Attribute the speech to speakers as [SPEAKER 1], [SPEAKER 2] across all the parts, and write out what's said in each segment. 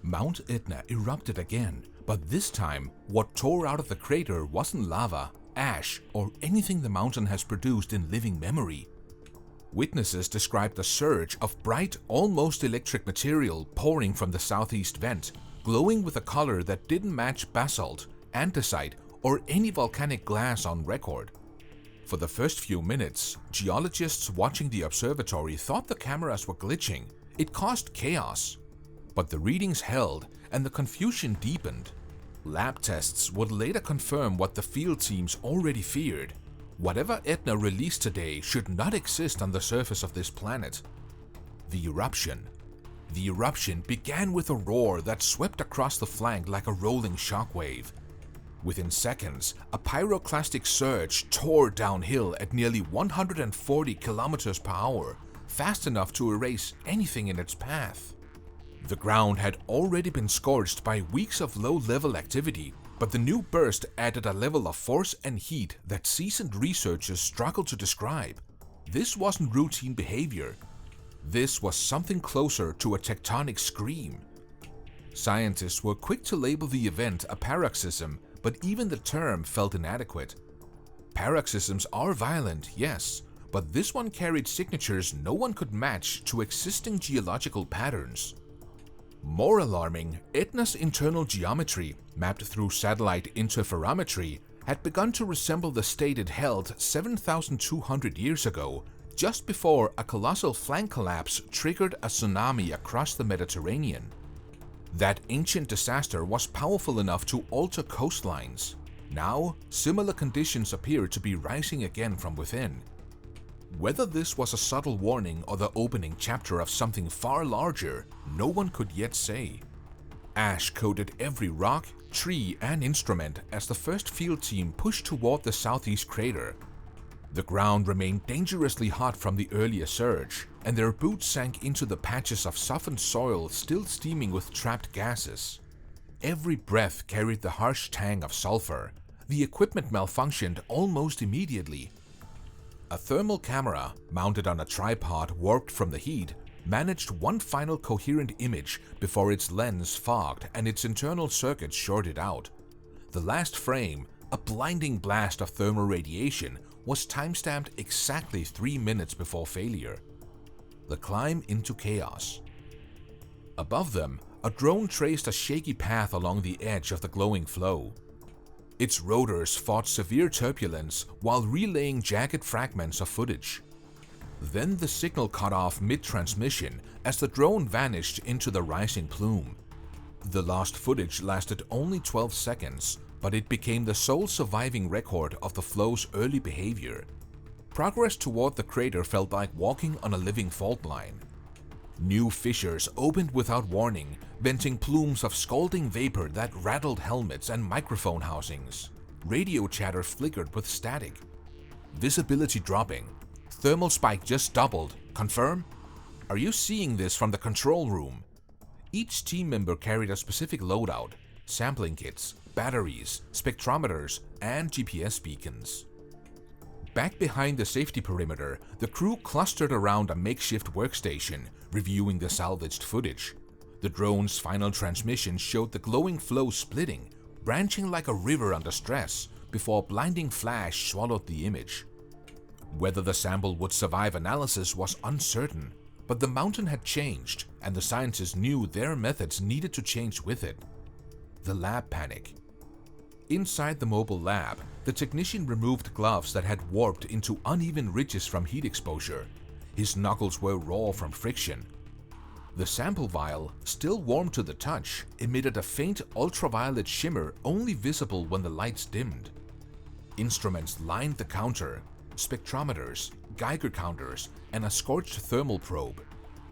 [SPEAKER 1] Mount Etna erupted again, but this time what tore out of the crater wasn't lava, ash, or anything the mountain has produced in living memory. Witnesses described a surge of bright, almost electric material pouring from the southeast vent, glowing with a color that didn't match basalt, andesite, or any volcanic glass on record. For the first few minutes, geologists watching the observatory thought the cameras were glitching. It caused chaos. But the readings held and the confusion deepened. Lab tests would later confirm what the field teams already feared. Whatever Etna released today should not exist on the surface of this planet. The eruption. The eruption began with a roar that swept across the flank like a rolling shockwave. Within seconds, a pyroclastic surge tore downhill at nearly 140 kilometers per hour, fast enough to erase anything in its path. The ground had already been scorched by weeks of low-level activity, but the new burst added a level of force and heat that seasoned researchers struggled to describe. This wasn't routine behavior. This was something closer to a tectonic scream. Scientists were quick to label the event a paroxysm, but even the term felt inadequate. Paroxysms are violent, yes, but this one carried signatures no one could match to existing geological patterns. More alarming, Etna's internal geometry, mapped through satellite interferometry, had begun to resemble the state it held 7,200 years ago, just before a colossal flank collapse triggered a tsunami across the Mediterranean. That ancient disaster was powerful enough to alter coastlines. Now, similar conditions appear to be rising again from within. Whether this was a subtle warning or the opening chapter of something far larger, no one could yet say. Ash coated every rock, tree, and instrument as the first field team pushed toward the southeast crater. The ground remained dangerously hot from the earlier surge, and their boots sank into the patches of softened soil still steaming with trapped gases. Every breath carried the harsh tang of sulfur. The equipment malfunctioned almost immediately. A thermal camera, mounted on a tripod warped from the heat, managed one final coherent image before its lens fogged and its internal circuits shorted out. The last frame, a blinding blast of thermal radiation, was timestamped exactly 3 minutes before failure. The climb into chaos. Above them, a drone traced a shaky path along the edge of the glowing flow. Its rotors fought severe turbulence while relaying jagged fragments of footage. Then the signal cut off mid-transmission as the drone vanished into the rising plume. The lost footage lasted only 12 seconds, but it became the sole surviving record of the flow's early behavior. Progress toward the crater felt like walking on a living fault line. New fissures opened without warning, venting plumes of scalding vapor that rattled helmets and microphone housings. Radio chatter flickered with static. Visibility dropping. Thermal spike just doubled. Confirm? Are you seeing this from the control room? Each team member carried a specific loadout: sampling kits, batteries, spectrometers, and GPS beacons. Back behind the safety perimeter, the crew clustered around a makeshift workstation, reviewing the salvaged footage. The drone's final transmission showed the glowing flow splitting, branching like a river under stress, before a blinding flash swallowed the image. Whether the sample would survive analysis was uncertain, but the mountain had changed, and the scientists knew their methods needed to change with it. The lab panic. Inside the mobile lab, the technician removed gloves that had warped into uneven ridges from heat exposure. His knuckles were raw from friction. The sample vial, still warm to the touch, emitted a faint ultraviolet shimmer only visible when the lights dimmed. Instruments lined the counter: spectrometers, Geiger counters, and a scorched thermal probe.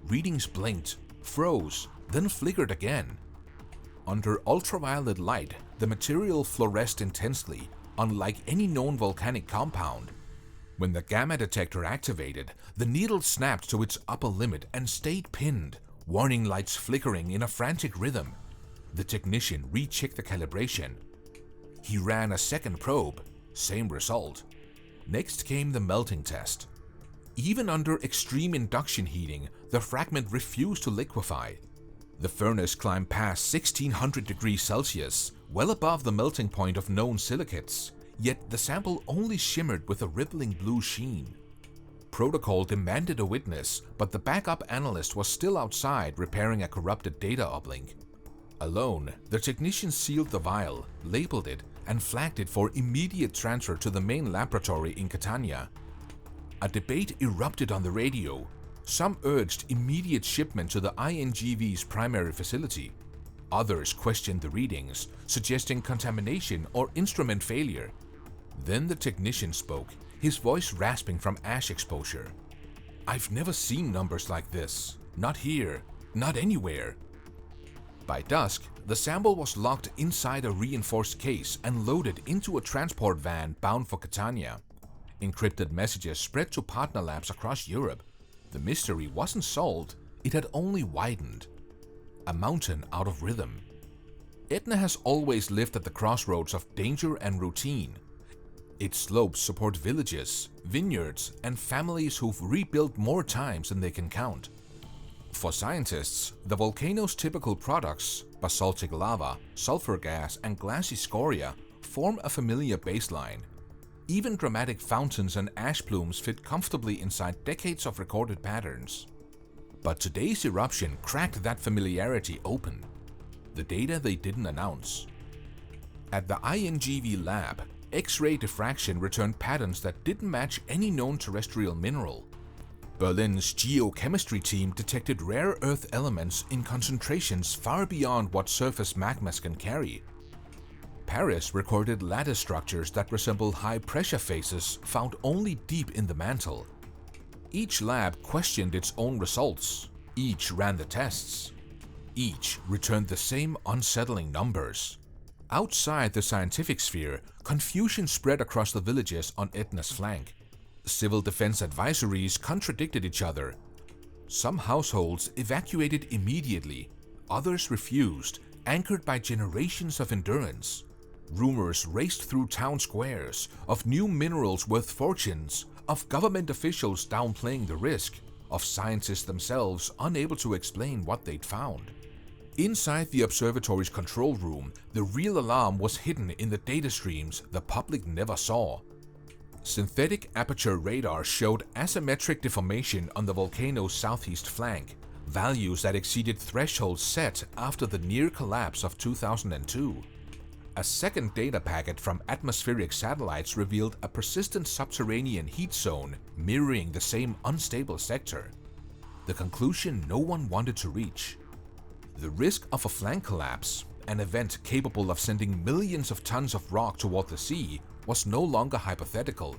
[SPEAKER 1] Readings blinked, froze, then flickered again. Under ultraviolet light, the material fluoresced intensely, unlike any known volcanic compound. When the gamma detector activated, the needle snapped to its upper limit and stayed pinned, warning lights flickering in a frantic rhythm. The technician rechecked the calibration. He ran a second probe, same result. Next came the melting test. Even under extreme induction heating, the fragment refused to liquefy. The furnace climbed past 1600 degrees Celsius, well above the melting point of known silicates, yet the sample only shimmered with a rippling blue sheen. Protocol demanded a witness, but the backup analyst was still outside repairing a corrupted data uplink. Alone, the technician sealed the vial, labeled it, and flagged it for immediate transfer to the main laboratory in Catania. A debate erupted on the radio. Some urged immediate shipment to the INGV's primary facility. Others questioned the readings, suggesting contamination or instrument failure. Then the technician spoke, his voice rasping from ash exposure. "I've never seen numbers like this. Not here, not anywhere." By dusk, the sample was locked inside a reinforced case and loaded into a transport van bound for Catania. Encrypted messages spread to partner labs across Europe. The mystery wasn't solved, it had only widened. A mountain out of rhythm. Etna has always lived at the crossroads of danger and routine. Its slopes support villages, vineyards, and families who've rebuilt more times than they can count. For scientists, the volcano's typical products, basaltic lava, sulfur gas, and glassy scoria, form a familiar baseline. Even dramatic fountains and ash plumes fit comfortably inside decades of recorded patterns. But today's eruption cracked that familiarity open. The data they didn't announce. At the INGV lab, X-ray diffraction returned patterns that didn't match any known terrestrial mineral. Berlin's geochemistry team detected rare earth elements in concentrations far beyond what surface magmas can carry. Paris recorded lattice structures that resemble high-pressure phases found only deep in the mantle. Each lab questioned its own results. Each ran the tests. Each returned the same unsettling numbers. Outside the scientific sphere, confusion spread across the villages on Etna's flank. Civil defense advisories contradicted each other. Some households evacuated immediately, others refused, anchored by generations of endurance. Rumors raced through town squares of new minerals worth fortunes, of government officials downplaying the risk, of scientists themselves unable to explain what they'd found. Inside the observatory's control room, the real alarm was hidden in the data streams the public never saw. Synthetic aperture radar showed asymmetric deformation on the volcano's southeast flank, values that exceeded thresholds set after the near collapse of 2002. A second data packet from atmospheric satellites revealed a persistent subterranean heat zone mirroring the same unstable sector. The conclusion no one wanted to reach. The risk of a flank collapse, an event capable of sending millions of tons of rock toward the sea, was no longer hypothetical.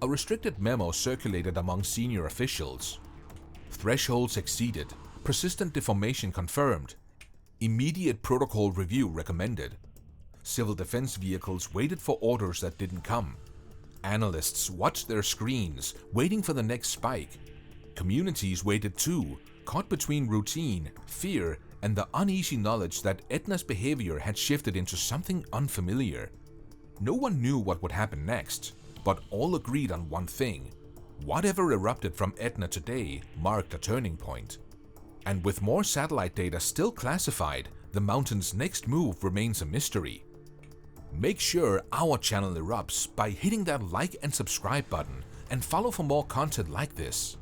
[SPEAKER 1] A restricted memo circulated among senior officials. Thresholds exceeded, persistent deformation confirmed, immediate protocol review recommended. Civil defense vehicles waited for orders that didn't come. Analysts watched their screens, waiting for the next spike. Communities waited too, caught between routine, fear, and the uneasy knowledge that Etna's behavior had shifted into something unfamiliar. No one knew what would happen next, but all agreed on one thing. Whatever erupted from Etna today marked a turning point. And with more satellite data still classified, the mountain's next move remains a mystery. Make sure our channel erupts by hitting that like and subscribe button, and follow for more content like this.